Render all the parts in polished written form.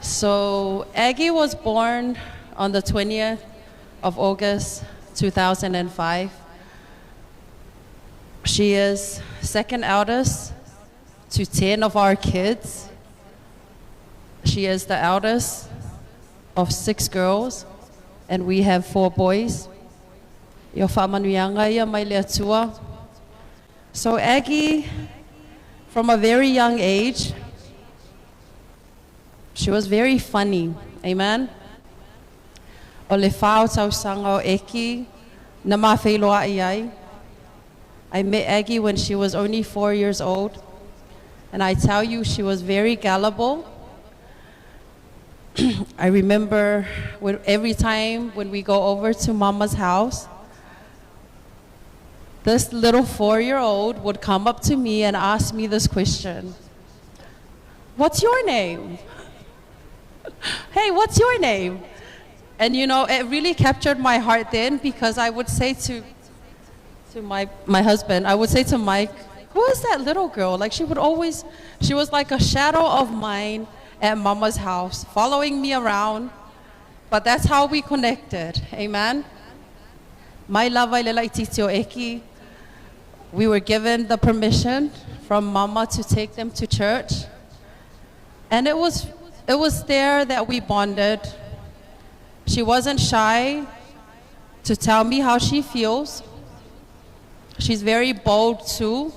So Aggie was born on the 20th of August, 2005. She is second eldest to 10 of our kids. She is the eldest of 6 girls, and we have 4 boys. So Aggie, from a very young age, she was very funny, amen? O le whao tausanga o Eki, na mawhailoa ai. I met Aggie when she was only 4 years old, and I tell you, she was very gullible. I remember every time when we go over to Mama's house, this little 4-year-old would come up to me and ask me this question: "What's your name? Hey, what's your name?" And you know, it really captured my heart then, because I would say to my husband, I would say to Mike, "Who is that little girl?" Like she was like a shadow of mine at Mama's house, following me around. But that's how we connected, amen? My love, Eki, we were given the permission from Mama to take them to church. And it was there that we bonded. She wasn't shy to tell me how she feels. She's very bold too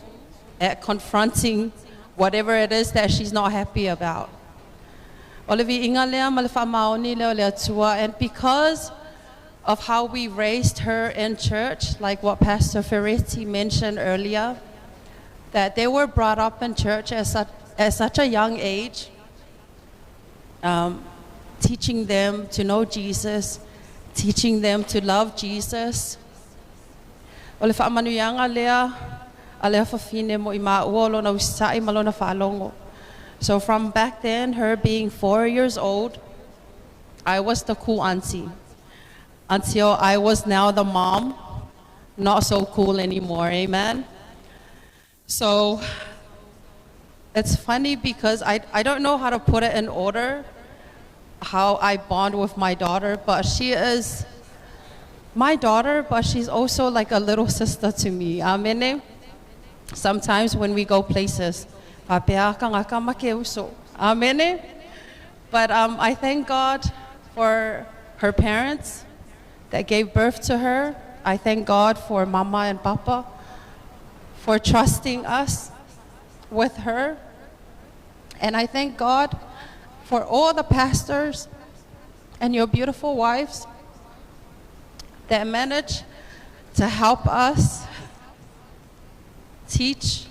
at confronting whatever it is that she's not happy about. And because of how we raised her in church, like what Pastor Ferretti mentioned earlier, that they were brought up in church at such a young age, teaching them to know Jesus, teaching them to love Jesus. So from back then, her being 4 years old, I was the cool auntie, until I was now the mom, not so cool anymore, amen? So it's funny because I don't know how to put it in order, how I bond with my daughter, but she is my daughter, but she's also like a little sister to me, amen? Sometimes when we go places, amen? But I thank God for her parents that gave birth to her. I thank God for Mama and Papa for trusting us with her. And I thank God for all the pastors and your beautiful wives that manage to help us teach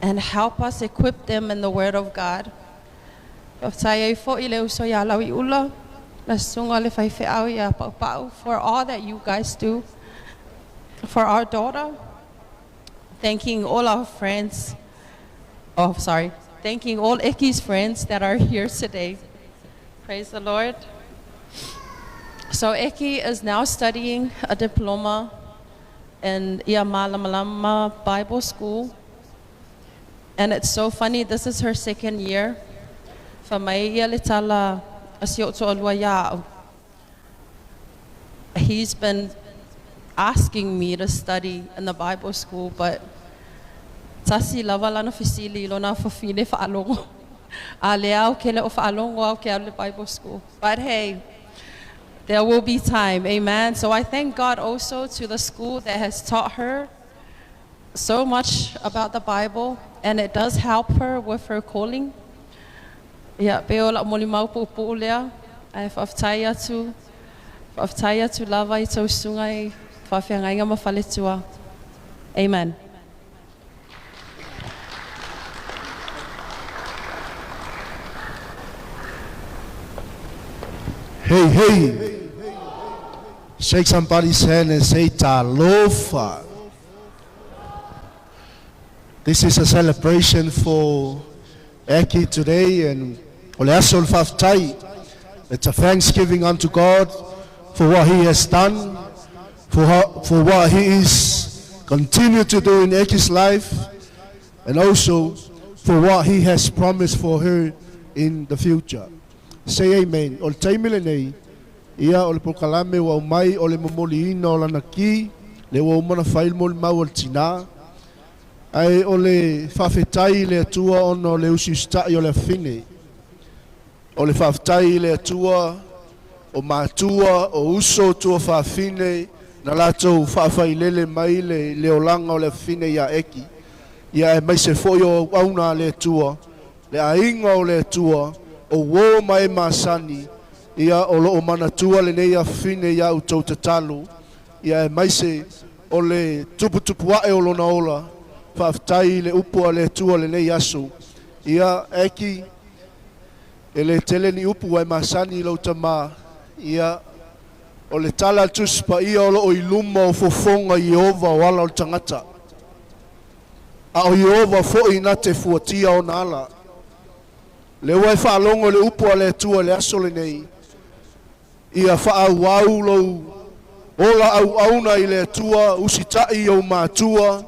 and help us equip them in the Word of God. For all that you guys do for our daughter, thanking all our friends, thanking all Iki's friends that are here today. Praise the Lord. So Iki is now studying a diploma in Malama Bible School. And it's so funny, this is her 2nd year. He's been asking me to study in the Bible school, but tasi lavalana fisili lona fafine faalongo. Aleao kele o faalongo ke Bible school. But hey, there will be time, amen. So I thank God also to the school that has taught her so much about the Bible, and it does help her with her calling. Yeah, beola molimau pupulea. I faftaya tu lava ito sungai fafianganga mafaletua. Amen. Hey, hey. Shake somebody's hand and say talofa. This is a celebration for Aggie today, and it's a thanksgiving unto God for what He has done, for what He is continue to do in Aggie's life. and also for what He has promised for her in the future. Say amen. O le taimile nei, ia o le pokalame wa umai o le momoli ina o lana ki, le wa umana whail mo le mau o le tina, ai o le whawhetai le atua ono le usi ustai o le awhine, o le whawhetai le atua o mātua o uso tua whawhine, na latou whawhailele mai le leolanga o le awhine ia eki, ia e mai se foi o auna le atua, le ainga o le atua, o wō mai masani, ia o lo o manatua le nei awhine ia utou tatalu, ia e mai se o le tupu ae o lona ola, whaftai le upua le atua le nei asu, ia eki e le tele ni upu ai masani lau tama, ia o le tala tuspa ia o lo o iluma o fofonga Iova o ala o tangata, a o Iova fo ina te fuatia o nala, le wai whaalongo le upua le atua le aso le nei, ia whaau au lau, ola au auna i le atua, usitai au mātua,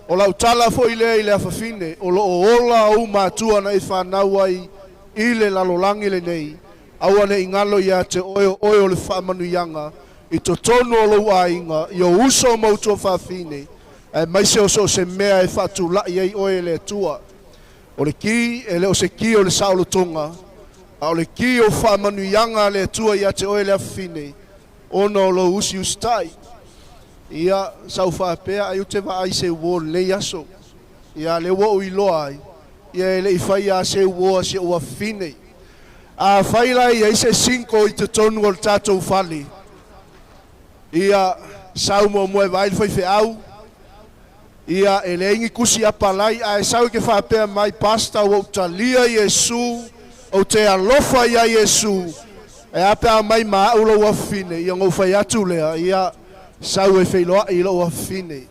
o lau tala fo i le awhawhine, o lo o ola au mātua na i whanau ai i le lalolangi le nei, aua ne ingalo ia te oio le whamanuianga, i to tonu o lau ainga, i o uso mautua whawhine, e maise o so se mea e whatu lai ei oe le atua, o le ki, e le o se ki o le saulo tonga, a o le ki o whamanuianga le atua ia te oe le awhine, ono lo usi ustai, ia sau whapea ai o te wa ai se uo le yaso, ia le uo i loa ai, ia le i whai a se uo se ua fine, a whailai ai se 5 i te tonu o le tātou whali, ia sau mo moe vai le whai au, ia e le ingi kusi apalai, a e sau ke whapea mai pasta o talia Yesu, o te alofa ia Yesu, e apea mai maa ulo ua fine, ia ngau whai atu lea, ia sau e whailoa i lo ua fine.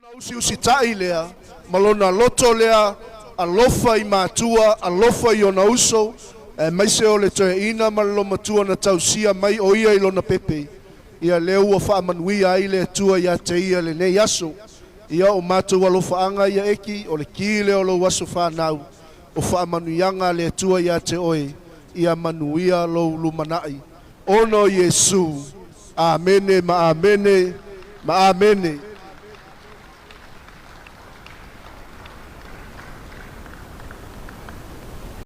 Malona usi tai lea, malona loto lea, alofa i mātua, alofa i ona uso, e maise o le toe ina malolo matua na tausia mai o ia i lona pepe, ia leo ua wha manuia ai le atua ia te ia le nei aso, ia o mātua alofa anga ia eki, o le kile o lo waso whanau, o wha manuianga le atua ia te oe, ia manuia lo lumanai. Ono Yesu. Amene, ma amene, ma amene.